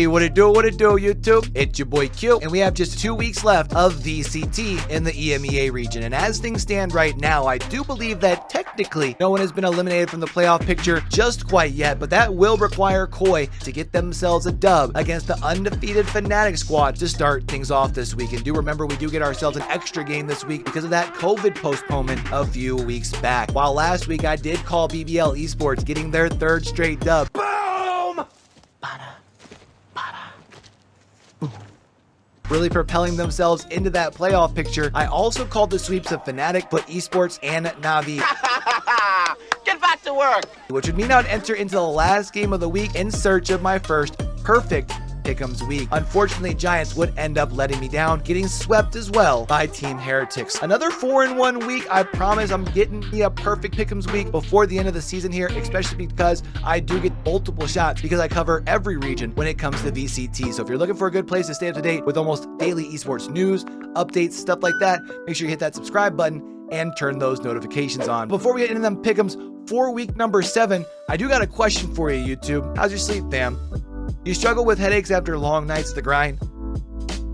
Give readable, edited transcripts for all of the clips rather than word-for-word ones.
what it do, YouTube? It's your boy Q, and we have just 2 weeks left of VCT in the EMEA region. And as things stand right now, I do believe that technically no one has been eliminated from the playoff picture just quite yet, but that will require Koi to get themselves a dub against the undefeated Fnatic squad to start things off this week. And do remember, we do get ourselves an extra game this week because of that COVID postponement a few weeks back. While last week I did call BBL Esports getting their 3rd straight dub. Boom! Really propelling themselves into that playoff picture. I also called the sweeps of Fnatic, FUT Esports, and NAVI. Get back to work! Which would mean I'd enter into the last game of the week in search of my first perfect Pick'ems week. Unfortunately, Giants would end up letting me down, getting swept as well by Team Heretics. Another 4-1 week. I promise I'm getting me a perfect Pick'ems week before the end of the season here, especially because I do get multiple shots because I cover every region when it comes to VCT. So if you're looking for a good place to stay up to date with almost daily esports news, updates, stuff like that, make sure you hit that subscribe button and turn those notifications on. Before we get into them Pick'ems for week number 7, I do got a question for you, YouTube. How's your sleep, fam? You struggle with headaches after long nights of the grind?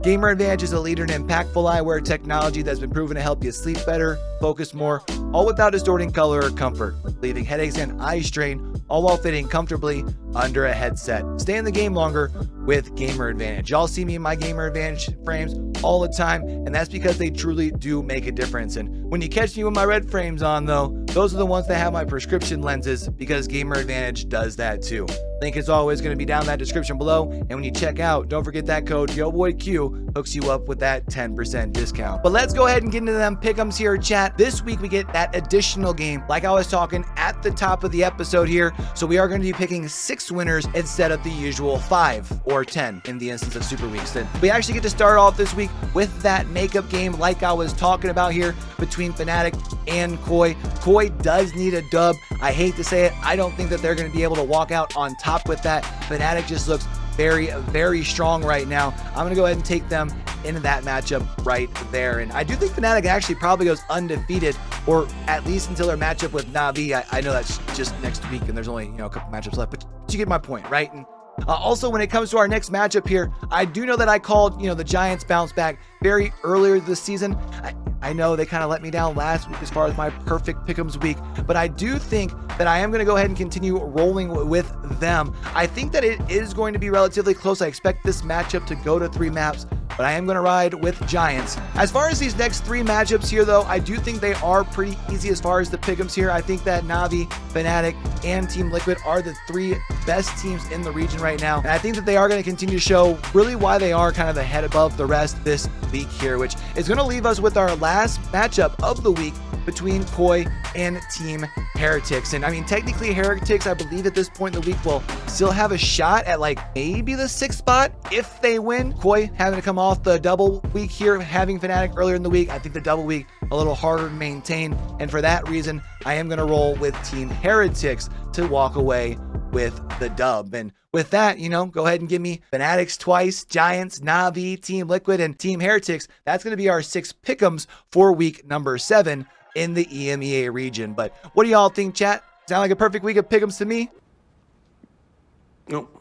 GamerAdvantage is a leader in impactful eyewear technology that's been proven to help you sleep better, focus more, all without distorting color or comfort, leaving headaches and eye strain, all while fitting comfortably under a headset. Stay in the game longer with GamerAdvantage. Y'all see me in my GamerAdvantage frames all the time, and that's because they truly do make a difference. And when you catch me with my red frames on, though, those are the ones that have my prescription lenses, because GamerAdvantage does that too. Link is always going to be down in that description below, and when you check out, don't forget that code YoBoyCue hooks you up with that 10% discount. But let's go ahead and get into them Pick'ems here, chat. This week we get that additional game, like I was talking at the top of the episode here. So we are going to be picking 6 winners instead of the usual 5 or 10 in the instance of Super Weeks. And we actually get to start off this week with that makeup game, like I was talking about here, between Fnatic and Koi. Koi does need a dub. I hate to say it, I don't think that they're going to be able to walk out on top with that. Fnatic just looks very, very strong right now. I'm going to go ahead and take them into that matchup right there. And I do think Fnatic actually probably goes undefeated, or at least until their matchup with NAVI. I know that's just next week and there's only, a couple matchups left, but you get my point, right? And also, when it comes to our next matchup here, I do know that I called, the Giants bounce back very earlier this season. I know they kind of let me down last week as far as my perfect Pick'ems week, but I do think that I am going to go ahead and continue rolling with them. I think that it is going to be relatively close. I expect this matchup to go to 3 maps, but I am going to ride with Giants. As far as these next 3 matchups here, though, I do think they are pretty easy as far as the Pick'ems here. I think that NAVI, Fnatic, and Team Liquid are the 3 best teams in the region right now. And I think that they are going to continue to show really why they are kind of ahead above the rest this week here, which is going to leave us with our last matchup of the week between Koi and Team Heretics. And I mean, technically Heretics, I believe at this point in the week, will still have a shot at like maybe the 6th spot if they win. Koi having to come off the double week here, having Fnatic earlier in the week. I think the double week a little harder to maintain, and for that reason I am going to roll with Team Heretics to walk away with the dub. And with that, go ahead and give me Fnatic twice, Giants, NAVI, Team Liquid, and Team Heretics. That's going to be our 6 Pick'ems for week number 7 in the EMEA region. But what do y'all think, chat? Sound like a perfect week of Pick'ems to me? Nope.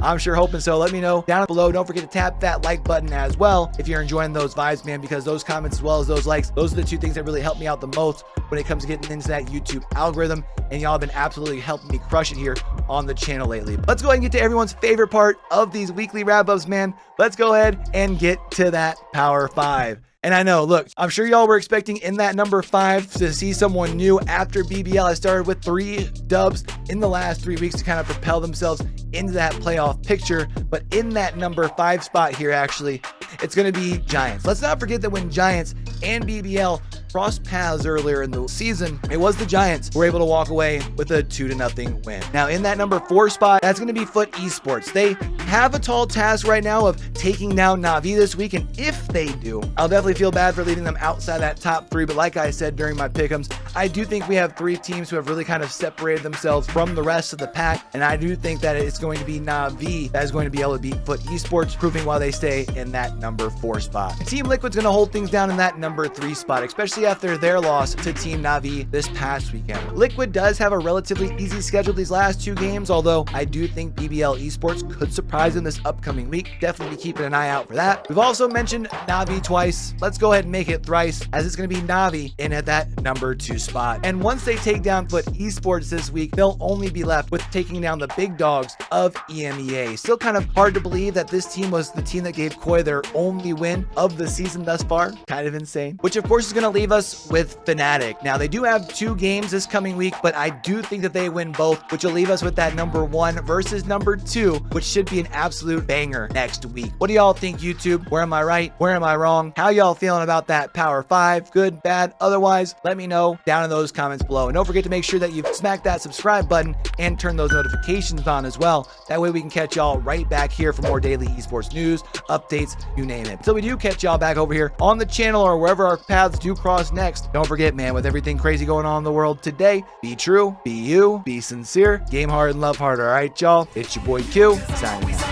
I'm sure hoping so. Let me know down below. Don't forget to tap that like button as well if you're enjoying those vibes, man, because those comments as well as those likes, those are the 2 things that really help me out the most when it comes to getting into that YouTube algorithm. And y'all have been absolutely helping me crush it here on the channel lately. Let's go ahead and get to everyone's favorite part of these weekly wrap-ups, man. Let's go ahead and get to that Power 5. And I know, look, I'm sure y'all were expecting in that number 5 to see someone new after BBL. I started with 3 dubs in the last 3 weeks to kind of propel themselves into that playoff picture. But in that number 5 spot here, actually, it's going to be Giants. Let's not forget that when Giants and BBL crossed paths earlier in the season, it was the Giants who were able to walk away with a 2-0 win. Now, in that number 4 spot, that's going to be FUT Esports. They have a tall task right now of taking down NAVI this week, and if they do, I'll definitely feel bad for leaving them outside that top 3. But like I said during my Pick'ems, I do think we have 3 teams who have really kind of separated themselves from the rest of the pack, and I do think that it's going to be NAVI that is going to be able to beat FUT Esports, proving why they stay in that number 4 spot. Team Liquid's going to hold things down in that number 3 spot, especially after their loss to Team NAVI this past weekend. Liquid does have a relatively easy schedule these last 2 games, although I do think BBL Esports could surprise surprise them this upcoming week. Definitely be keeping an eye out for that. We've also mentioned NAVI twice. Let's go ahead and make it thrice, as it's going to be NAVI in at that number 2 spot. And once they take down FUT Esports this week, they'll only be left with taking down the big dogs of EMEA. Still kind of hard to believe that this team was the team that gave Koi their only win of the season thus far. Kind of insane. Which of course is going to leave us with Fnatic. Now they do have 2 games this coming week, but I do think that they win both, which will leave us with that number 1 versus number 2, which should be an absolute banger next week. What do y'all think, YouTube? Where am I right? Where am I wrong? How y'all feeling about that Power 5? Good, bad? Otherwise, let me know down in those comments below. And don't forget to make sure that you smack that subscribe button and turn those notifications on as well. That way we can catch y'all right back here for more daily esports news, updates, you name it. So we do catch y'all back over here on the channel or wherever our paths do cross next. Don't forget, man, with everything crazy going on in the world today, be true, be you, be sincere, game hard and love hard. All right, y'all? It's your boy Q, signing out.